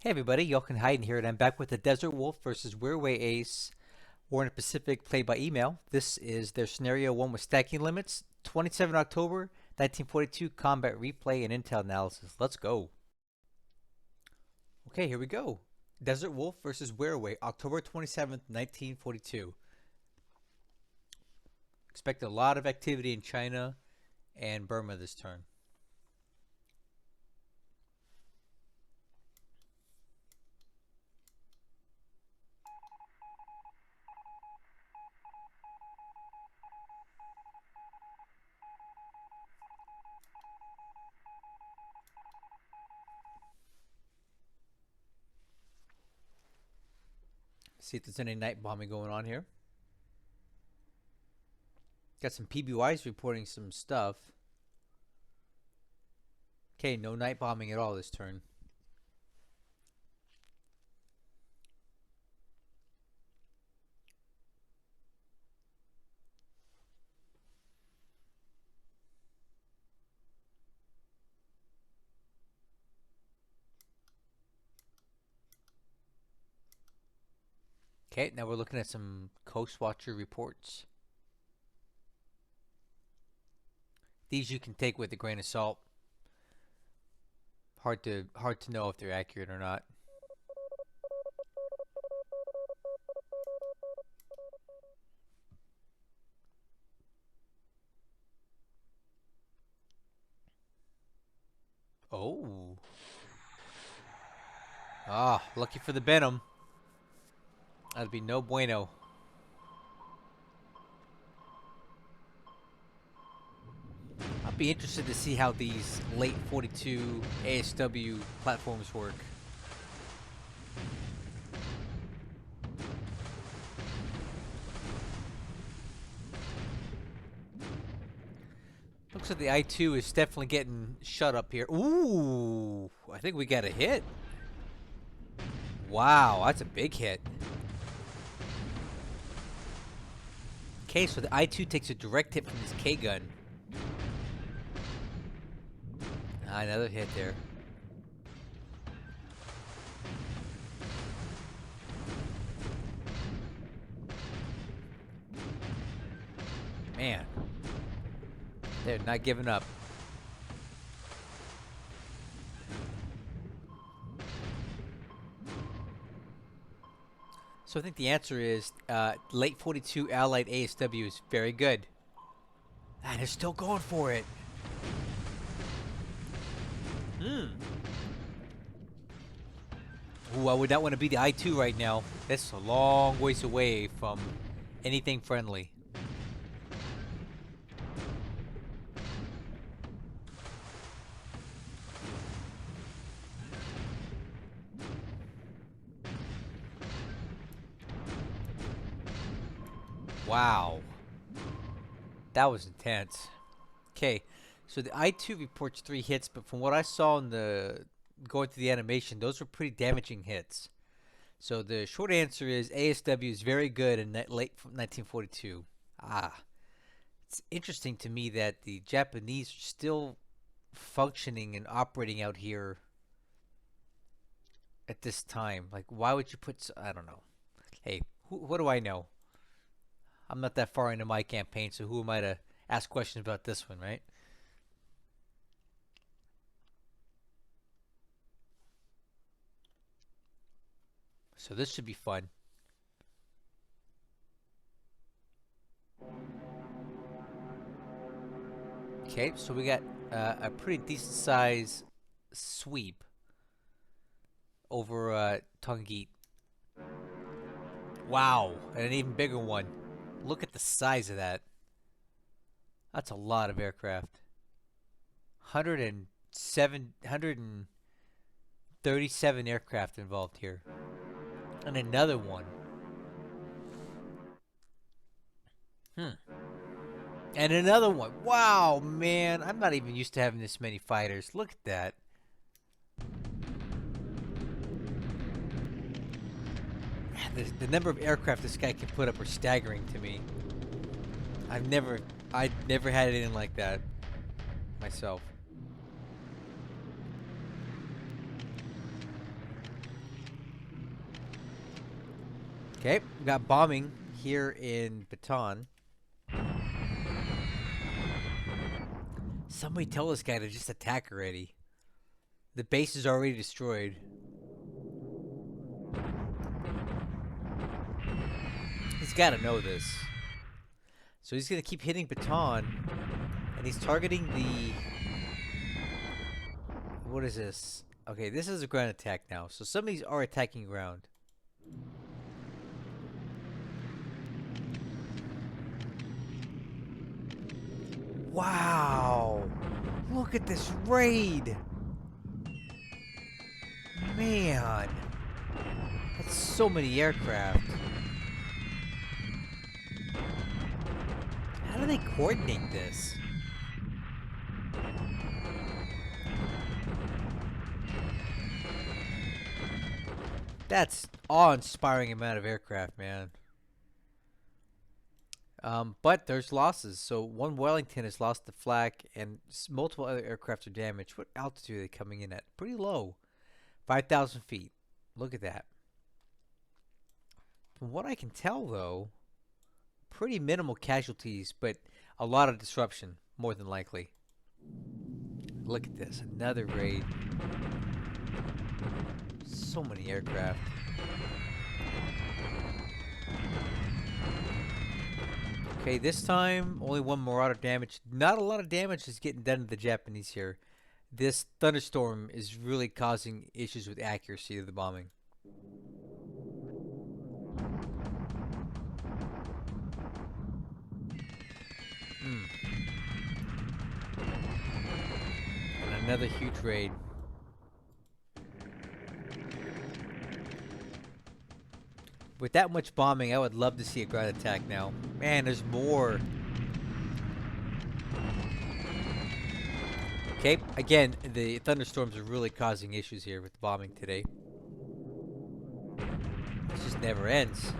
Hey everybody, Jochen Hayden here, and I'm back with the Desert Wolf versus Wirraway Ace War in the Pacific played by email. This is their scenario 1 with stacking limits, 27 October 1942 combat replay and intel analysis. Let's go. Okay, here we go. Desert Wolf versus Wirraway, October 27th, 1942. Expect a lot of activity in China and Burma this turn. See if there's any night bombing going on here. Got some PBYs reporting some stuff. Okay, no night bombing at all this turn. Okay, now we're looking at some Coast Watcher reports. These you can take with a grain of salt. Hard to know if they're accurate or not. Oh. Ah, lucky for the Benham. That'd be no bueno. I'd be interested to see how these late 42 ASW platforms work. Looks like the I-2 is definitely getting shut up here. Ooh, I think we got a hit. Wow, that's a big hit. Okay, so the I-2 takes a direct hit from this K-gun. Another hit there. Man, they're not giving up. So I think the answer is late 42 Allied ASW is very good. And they're still going for it. Ooh, I would not want to be the I-2 right now. That's a long ways away from anything friendly. Wow. That was intense. Okay, so the I-2 reports 3 hits, but from what I saw in the going through the animation, those were pretty damaging hits. So the short answer is ASW is very good in late 1942. It's interesting to me that the Japanese are still functioning and operating out here at this time. Like, why would you put? I don't know. Hey, what do I know? I'm not that far into my campaign, so who am I to ask questions about this one, right? So this should be fun. Okay, so we got a pretty decent size sweep over Taung Gyi. Wow, and an even bigger one. Look at the size of that. That's a lot of aircraft. 137 aircraft involved here. And another one. And another one. Wow, man. I'm not even used to having this many fighters. Look at that. The number of aircraft this guy can put up are staggering to me. I've never had anything like that myself. Okay, we got bombing here in Baton. Somebody tell this guy to just attack already. The base is already destroyed. He's got to know this. So he's going to keep hitting Baton. And he's targeting the... What is this? Okay, this is a ground attack now. So some of these are attacking ground. Wow! Look at this raid! Man! That's so many aircraft. How do they coordinate this? That's awe-inspiring amount of aircraft, man. But there's losses. So one Wellington has lost the flak, and multiple other aircraft are damaged. What altitude are they coming in at? Pretty low. 5,000 feet. Look at that. From what I can tell, though, pretty minimal casualties, but a lot of disruption, more than likely. Look at this. Another raid. So many aircraft. Okay, this time only one Marauder damage. Not a lot of damage is getting done to the Japanese here. This thunderstorm is really causing issues with accuracy of the bombing. And another huge raid. With that much bombing, I would love to see a ground attack now. Man, there's more. Okay, again, the thunderstorms are really causing issues here with the bombing today. It just never ends.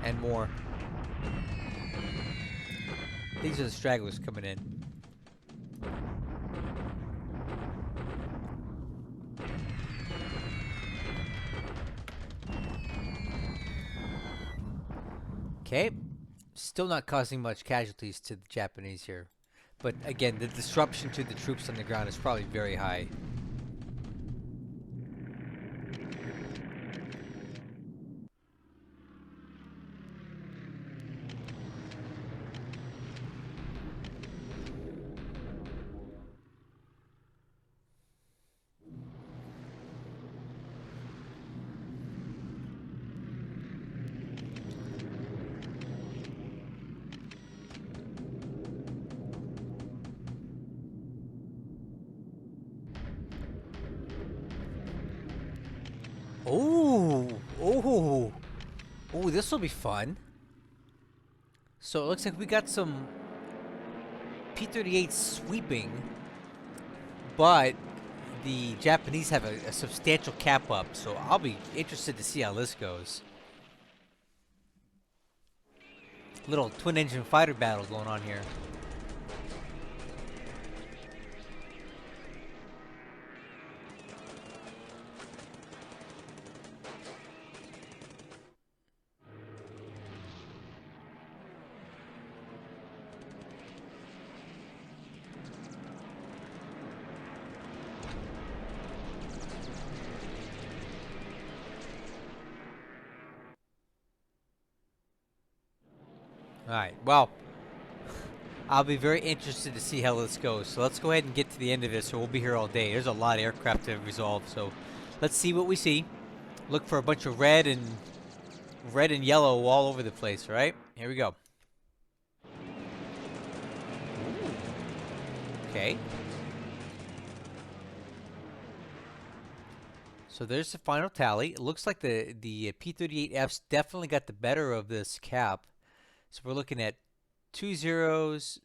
And more. These are the stragglers coming in. Okay, still not causing much casualties to the Japanese here. But again, the disruption to the troops on the ground is probably very high. Oh, this will be fun. So it looks like we got some P-38s sweeping, but the Japanese have a substantial cap up, so I'll be interested to see how this goes. Little twin-engine fighter battle going on here. Alright, well, I'll be very interested to see how this goes. So let's go ahead and get to the end of this, or we'll be here all day. There's a lot of aircraft to resolve, so let's see what we see. Look for a bunch of red and yellow all over the place, right? Here we go. Ooh. Okay. So there's the final tally. It looks like the P-38Fs definitely got the better of this cap. So we're looking at 2 zeros,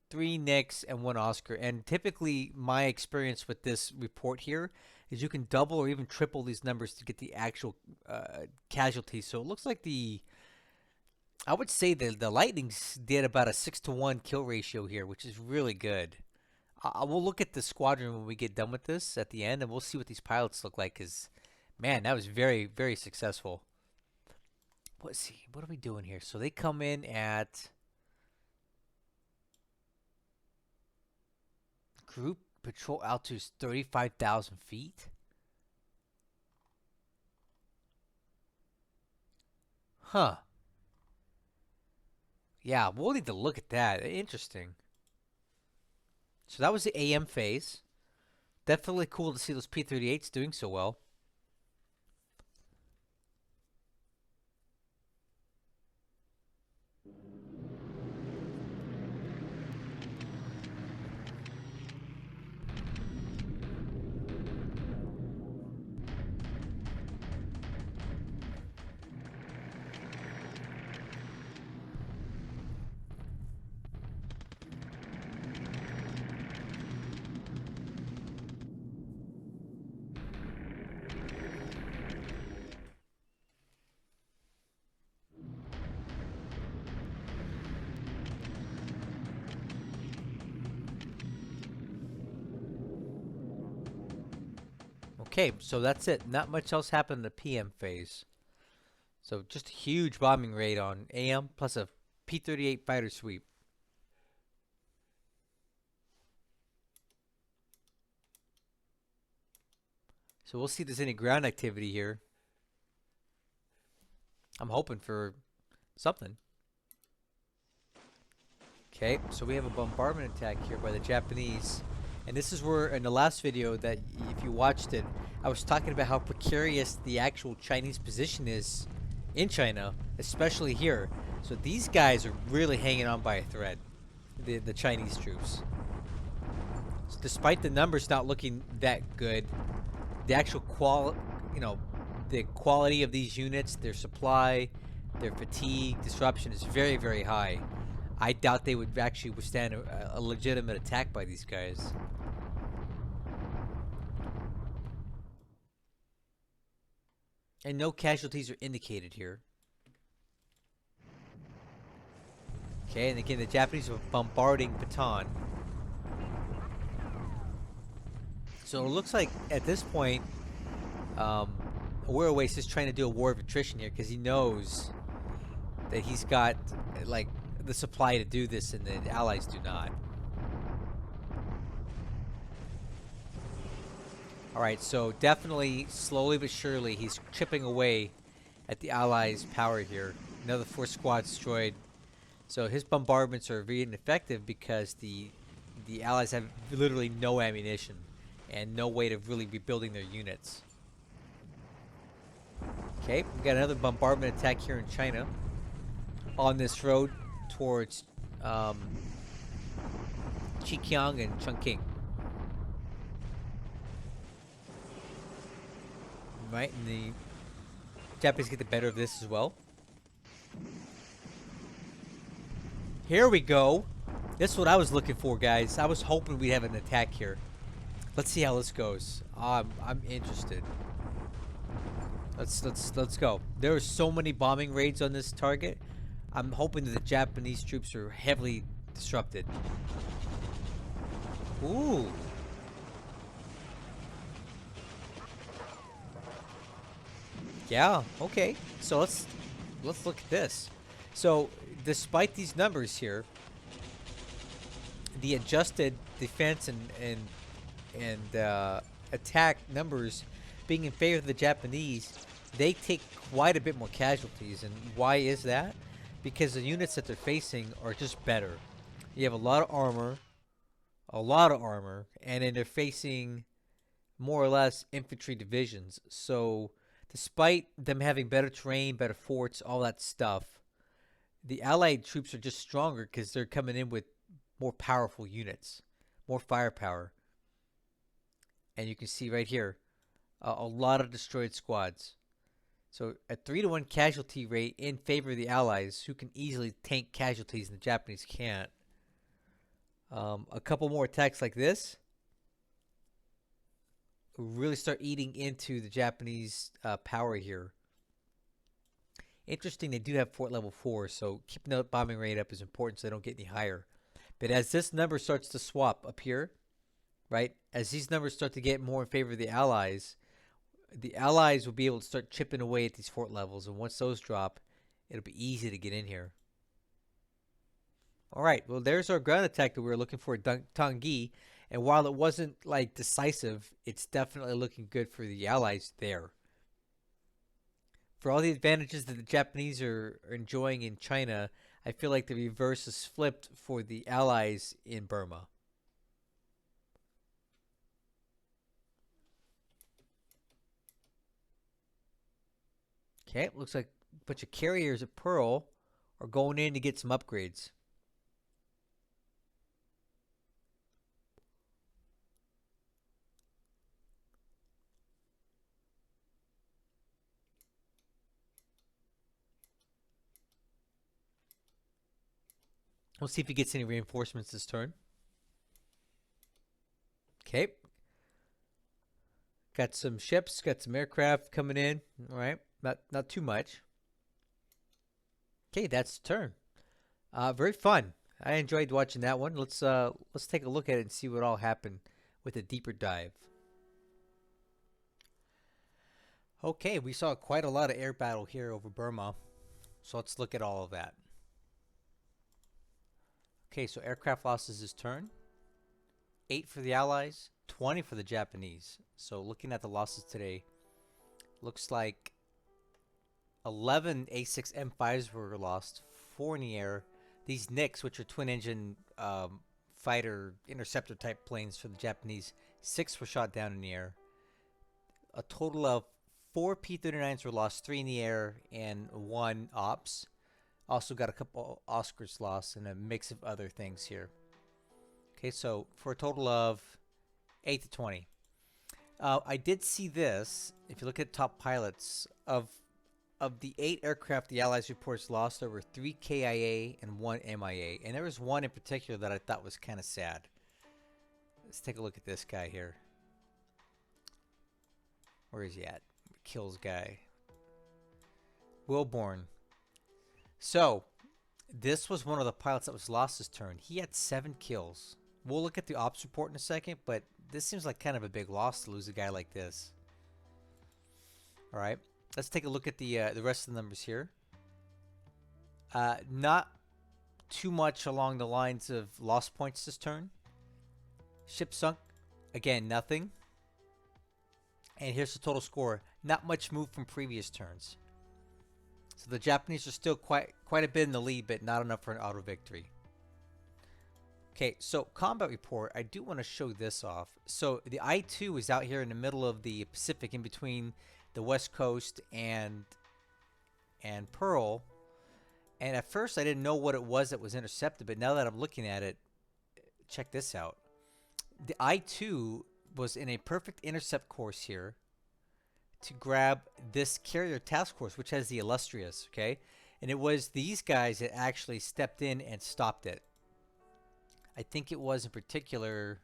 3 nicks, and 1 Oscar. And typically, my experience with this report here is you can double or even triple these numbers to get the actual casualties. So it looks like I would say the Lightnings did about a 6-to-1 kill ratio here, which is really good. We'll look at the squadron when we get done with this at the end, and we'll see what these pilots look like. Cause man, that was very, very successful. Let's see, what are we doing here? So they come in at group patrol altitude is 35,000 feet. Huh. Yeah, we'll need to look at that. Interesting. So that was the AM phase. Definitely cool to see those P-38s doing so well. Okay, so that's it. Not much else happened in the PM phase. So just a huge bombing raid on AM plus a P-38 fighter sweep. So we'll see if there's any ground activity here. I'm hoping for something. Okay, so we have a bombardment attack here by the Japanese. And this is where, in the last video that, if you watched it, I was talking about how precarious the actual Chinese position is in China, especially here. So these guys are really hanging on by a thread, the Chinese troops. So despite the numbers not looking that good, the actual the quality of these units, their supply, their fatigue, disruption is very, very high. I doubt they would actually withstand a legitimate attack by these guys. And no casualties are indicated here. Okay, and again, the Japanese are bombarding Bataan. So it looks like at this point, Wirraway is just trying to do a war of attrition here because he knows that he's got like the supply to do this, and the Allies do not. All right, so definitely slowly but surely he's chipping away at the Allies' power here. Another 4 squads destroyed. So his bombardments are very ineffective because the Allies have literally no ammunition and no way to really be building their units. Okay, we got another bombardment attack here in China on this road towards Xiqiang and Chongqing. Right, and the Japanese get the better of this as well. Here we go. This is what I was looking for, guys. I was hoping we'd have an attack here. Let's see how this goes. I'm interested. Let's go. There are so many bombing raids on this target. I'm hoping that the Japanese troops are heavily disrupted. Ooh. Yeah, okay. So let's look at this. So despite these numbers here, the adjusted defense and attack numbers being in favor of the Japanese, they take quite a bit more casualties. And why is that? Because the units that they're facing are just better. You have a lot of armor, and then they're facing more or less infantry divisions. So despite them having better terrain, better forts, all that stuff, the Allied troops are just stronger because they're coming in with more powerful units, more firepower. And you can see right here, a lot of destroyed squads. So a 3-to-1 casualty rate in favor of the Allies, who can easily tank casualties and the Japanese can't. A couple more attacks like this really start eating into the Japanese power here. Interesting, they do have fort level 4, so keeping the bombing rate up is important so they don't get any higher. But as this number starts to swap up here, right? As these numbers start to get more in favor of the Allies will be able to start chipping away at these fort levels, and once those drop, it'll be easy to get in here. All right, well, there's our ground attack that we were looking for at Taung Gyi, and while it wasn't like decisive, it's definitely looking good for the Allies there. For all the advantages that the Japanese are enjoying in China, I feel like the reverse is flipped for the Allies in Burma. Okay, looks like a bunch of carriers at Pearl are going in to get some upgrades. We'll see if he gets any reinforcements this turn. Okay. Got some ships, got some aircraft coming in. All right, not too much. Okay, that's the turn. Very fun. I enjoyed watching that one. Let's take a look at it and see what all happened with a deeper dive. Okay, we saw quite a lot of air battle here over Burma, so let's look at all of that. Okay, so aircraft losses this turn. 8 for the Allies, 20 for the Japanese. So looking at the losses today, looks like 11 A6M5s were lost, 4 in the air. These Nicks, which are twin-engine fighter interceptor type planes for the Japanese, 6 were shot down in the air. A total of 4 P-39s were lost, 3 in the air, and 1 ops. Also got a couple Oscars lost and a mix of other things here. Okay, so for a total of 8 to 20. I did see this. If you look at top pilots, of the 8 aircraft the Allies reports lost, there were 3 KIA and 1 MIA. And there was one in particular that I thought was kind of sad. Let's take a look at this guy here. Where is he at? Kills guy. Wilborn. So, this was one of the pilots that was lost this turn. He had 7 kills. We'll look at the ops report in a second, but this seems like kind of a big loss to lose a guy like this. All right, let's take a look at the rest of the numbers here. Not too much along the lines of lost points this turn. Ship sunk, again, nothing. And here's the total score. Not much moved from previous turns. So the Japanese are still quite a bit in the lead, but not enough for an auto victory. Okay, so combat report, I do want to show this off. So the I-2 is out here in the middle of the Pacific, in between the West Coast and Pearl. And at first I didn't know what it was that was intercepted, but now that I'm looking at it, check this out. The I-2 was in a perfect intercept course here to grab this carrier task force, which has the Illustrious, okay? And it was these guys that actually stepped in and stopped it. I think it was in particular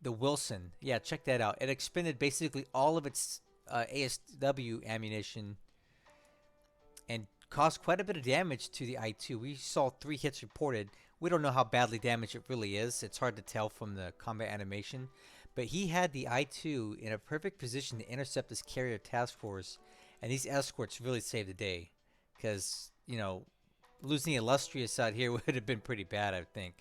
the Wilson. Yeah, check that out. It expended basically all of its ASW ammunition and caused quite a bit of damage to the I-2. We saw 3 hits reported. We don't know how badly damaged it really is. It's hard to tell from the combat animation. But he had the I-2 in a perfect position to intercept this carrier task force. And these escorts really saved the day. Because, you know, losing Illustrious out here would have been pretty bad, I think.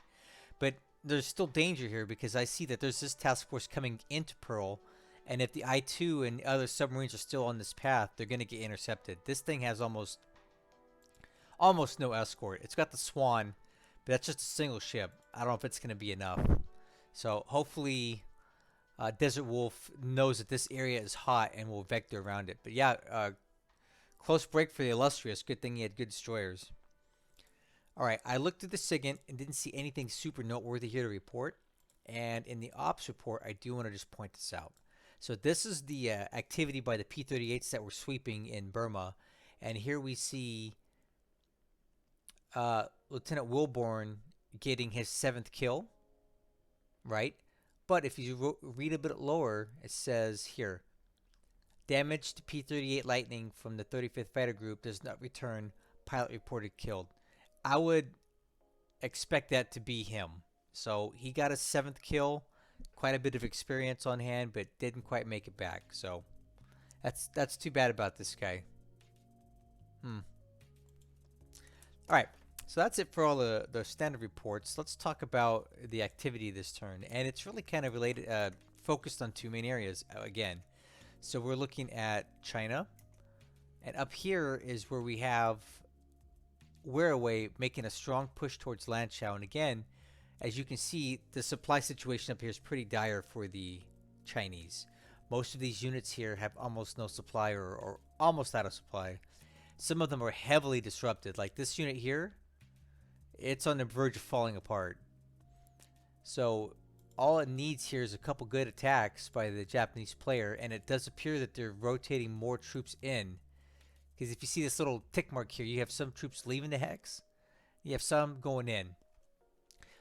But there's still danger here, because I see that there's this task force coming into Pearl. And if the I-2 and other submarines are still on this path, they're going to get intercepted. This thing has almost no escort. It's got the Swan, but that's just a single ship. I don't know if it's going to be enough. So hopefully Desert Wolf knows that this area is hot and will vector around it. But yeah, close break for the Illustrious. Good thing he had good destroyers. All right, I looked through the SIGINT and didn't see anything super noteworthy here to report. And in the ops report, I do want to just point this out. So this is the activity by the P-38s that were sweeping in Burma. And here we see Lieutenant Wilborn getting his 7th kill, right? But if you read a bit lower, it says here, damage to P-38 Lightning from the 35th Fighter Group does not return. Pilot reported killed. I would expect that to be him. So he got his 7th kill. quite a bit of experience on hand, but didn't quite make it back. So that's too bad about this guy. Hmm. All right. So that's it for all the standard reports. Let's talk about the activity this turn, and it's really kind of related, focused on two main areas again. So we're looking at China, and up here is where we have Wirraway making a strong push towards Lanchow. And again, as you can see, the supply situation up here is pretty dire for the Chinese. Most of these units here have almost no supply or almost out of supply. Some of them are heavily disrupted. Like this unit here, it's on the verge of falling apart. So all it needs here is a couple good attacks by the Japanese player, and it does appear that they're rotating more troops in. Because if you see this little tick mark here, you have some troops leaving the hex, you have some going in.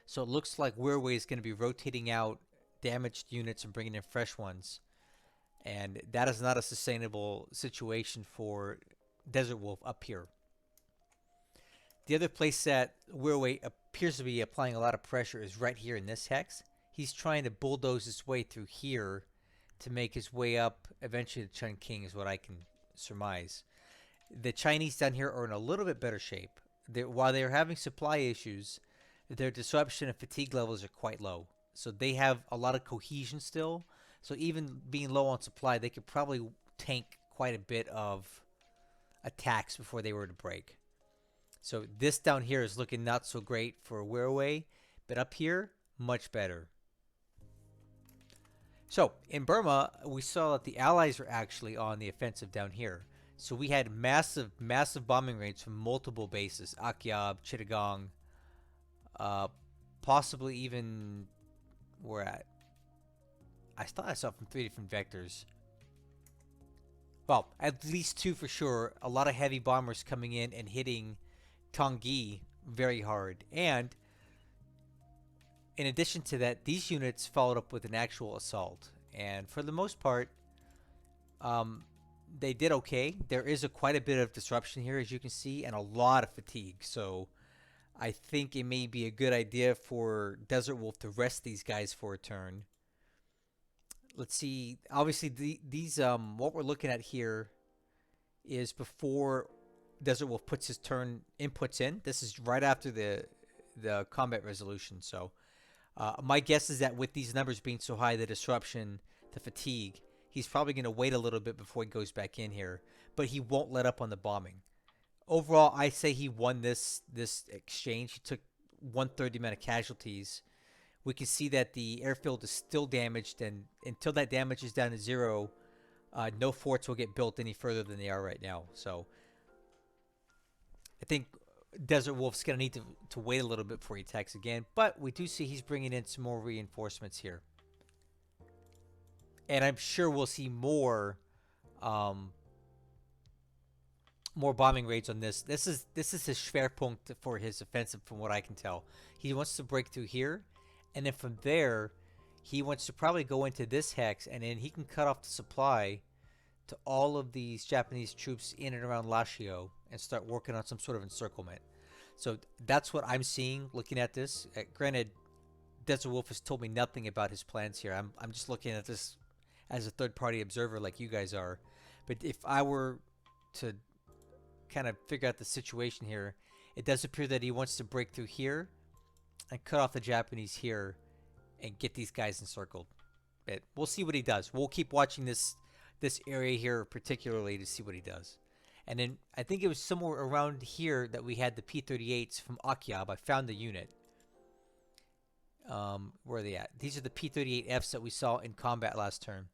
So it looks like Wirraway is going to be rotating out damaged units and bringing in fresh ones. And that is not a sustainable situation for Desert Wolf up here. The other place that Wirraway appears to be applying a lot of pressure is right here in this hex. He's trying to bulldoze his way through here to make his way up eventually to Chungking is what I can surmise. The Chinese down here are in a little bit better shape. While they're having supply issues, their disruption and fatigue levels are quite low. So they have a lot of cohesion still. So even being low on supply, they could probably tank quite a bit of attacks before they were to break. So this down here is looking not so great for Wirraway, but up here, much better. So in Burma, we saw that the Allies were actually on the offensive down here. So we had massive bombing raids from multiple bases. Akyab, Chittagong, possibly even where at? I thought I saw it from 3 different vectors. Well, at least 2 for sure. A lot of heavy bombers coming in and hitting Taung Gyi very hard. And in addition to that, these units followed up with an actual assault. And for the most part, they did okay. There is quite a bit of disruption here, as you can see, and a lot of fatigue. So I think it may be a good idea for Desert Wolf to rest these guys for a turn. Let's see. Obviously, these what we're looking at here is before Desert Wolf puts his turn inputs in. This is right after the combat resolution. So my guess is that with these numbers being so high, the disruption, the fatigue, he's probably going to wait a little bit before he goes back in here. But he won't let up on the bombing. Overall, I say he won this exchange. He took 1/3 amount of casualties. We can see that the airfield is still damaged, and until that damage is down to 0, no forts will get built any further than they are right now. So I think Desert Wolf's going to need to wait a little bit before he attacks again. But we do see he's bringing in some more reinforcements here. And I'm sure we'll see more bombing raids on this. This is his Schwerpunkt for his offensive, from what I can tell. He wants to break through here, and then from there, he wants to probably go into this hex, and then he can cut off the supply to all of these Japanese troops in and around Lanchow and start working on some sort of encirclement. So that's what I'm seeing looking at this. Granted, Desert Wolf has told me nothing about his plans here. I'm just looking at this as a third-party observer like you guys are. But if I were to kind of figure out the situation here, it does appear that he wants to break through here and cut off the Japanese here and get these guys encircled. But we'll see what he does. We'll keep watching this area here particularly to see what he does. And then I think it was somewhere around here that we had the P-38s from Akyab. I found the unit. Where are they at? These are the P-38Fs that we saw in combat last turn.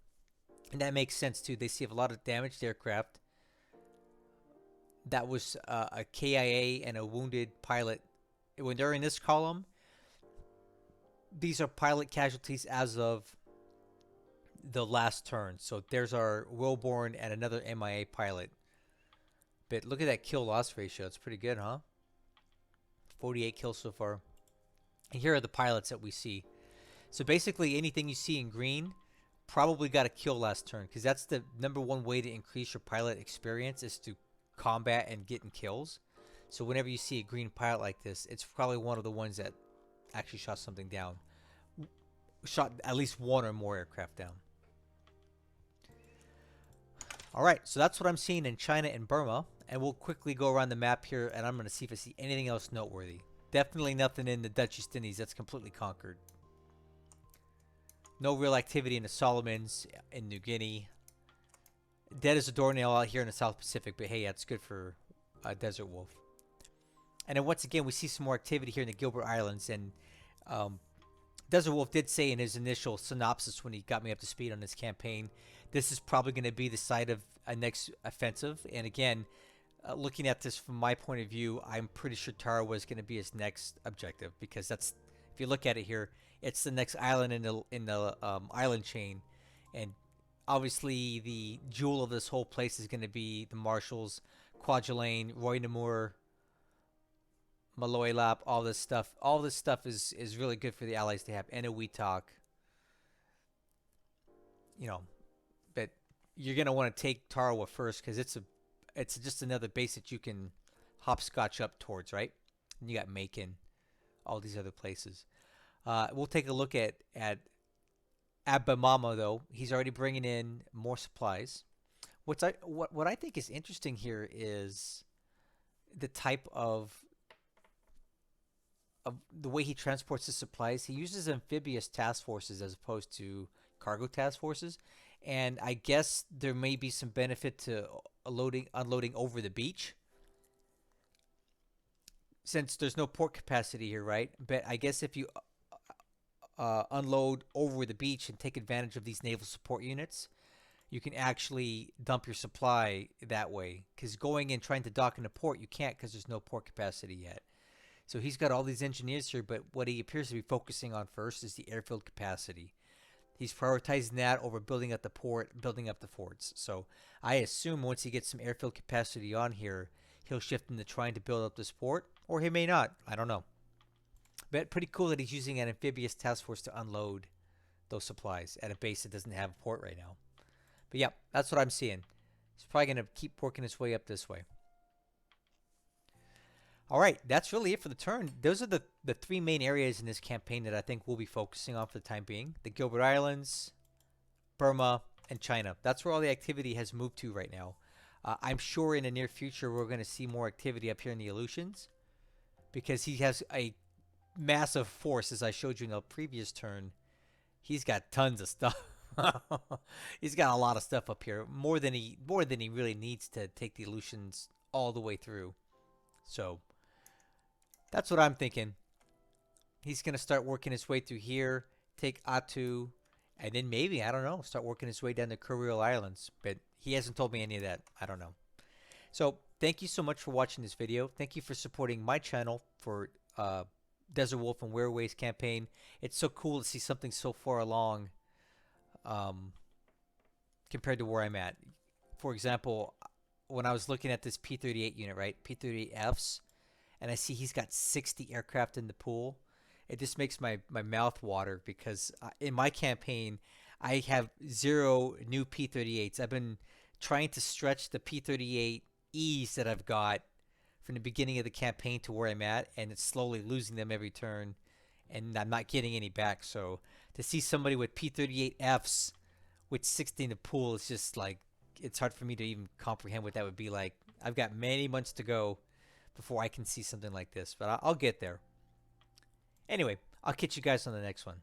And that makes sense too. They see a lot of damaged aircraft. That was a KIA and a wounded pilot. When they're in this column, these are pilot casualties as of the last turn. So there's our Wilborn and another MIA pilot. But look at that kill-loss ratio. It's pretty good, huh? 48 kills so far. And here are the pilots that we see. So basically anything you see in green probably got a kill last turn, because that's the #1 way to increase your pilot experience, is to combat and getting kills. So whenever you see a green pilot like this, it's probably one of the ones that actually shot something down. shot at least one or more aircraft down. All right, so that's what I'm seeing in China and Burma, and we'll quickly go around the map here, and I'm going to see if I see anything else noteworthy. Definitely nothing in the Dutch East Indies. That's completely conquered. No real activity in the Solomons, in New Guinea. Dead as a doornail out here in the South Pacific, but hey, that's good for Desert Wolf. And then once again, we see some more activity here in the Gilbert Islands, and Desert Wolf did say in his initial synopsis when he got me up to speed on this campaign, this is probably going to be the site of a next offensive. And again, looking at this from my point of view, I'm pretty sure Tarawa is going to be his next objective, because that's, if you look at it here, it's the next island in the island chain, and obviously the jewel of this whole place is going to be the Marshalls, Kwajalein, Roy Namur, Maloelap, all this stuff. All this stuff is really good for the Allies to have. Eniwetok. You know, but you're gonna want to take Tarawa first, because it's just another base that you can hopscotch up towards, right? And you got Macon, all these other places. We'll take a look at Abamama though. He's already bringing in more supplies. What I think is interesting here is the type of the way he transports his supplies. He uses amphibious task forces as opposed to cargo task forces, and I guess there may be some benefit to unloading over the beach, since there's no port capacity here, right? But I guess if you unload over the beach and take advantage of these naval support units, you can actually dump your supply that way. Because going and trying to dock in a port, you can't, because there's no port capacity yet. So he's got all these engineers here, but what he appears to be focusing on first is the airfield capacity. He's prioritizing that over building up the port, building up the forts. So I assume once he gets some airfield capacity on here, he'll shift into trying to build up this port, or he may not. I don't know. But pretty cool that he's using an amphibious task force to unload those supplies at a base that doesn't have a port right now. But yeah, that's what I'm seeing. He's probably going to keep working his way up this way. All right, that's really it for the turn. Those are the three main areas in this campaign that I think we'll be focusing on for the time being. The Gilbert Islands, Burma, and China. That's where all the activity has moved to right now. I'm sure in the near future we're going to see more activity up here in the Aleutians, because he has a massive force, as I showed you in the previous turn. He's got tons of stuff. He's got a lot of stuff up here, more than he really needs to take the Aleutians all the way through. So that's what I'm thinking. He's going to start working his way through here, take Attu, and then maybe, I don't know, start working his way down the Kuriil Islands. But he hasn't told me any of that. I don't know. So thank you so much for watching this video. Thank you for supporting my channel for Desert Wolf and Wirraway's campaign. It's so cool to see something so far along compared to where I'm at. For example, when I was looking at this P-38 unit, right, P-38s, and I see he's got 60 aircraft in the pool, it just makes my mouth water, because in my campaign, I have 0 new P-38s. I've been trying to stretch the P-38Es that I've got from the beginning of the campaign to where I'm at, and it's slowly losing them every turn, and I'm not getting any back. So to see somebody with P-38Fs with 60 in the pool, is just like, it's hard for me to even comprehend what that would be like. I've got many months to go before I can see something like this, but I'll get there. Anyway, I'll catch you guys on the next one.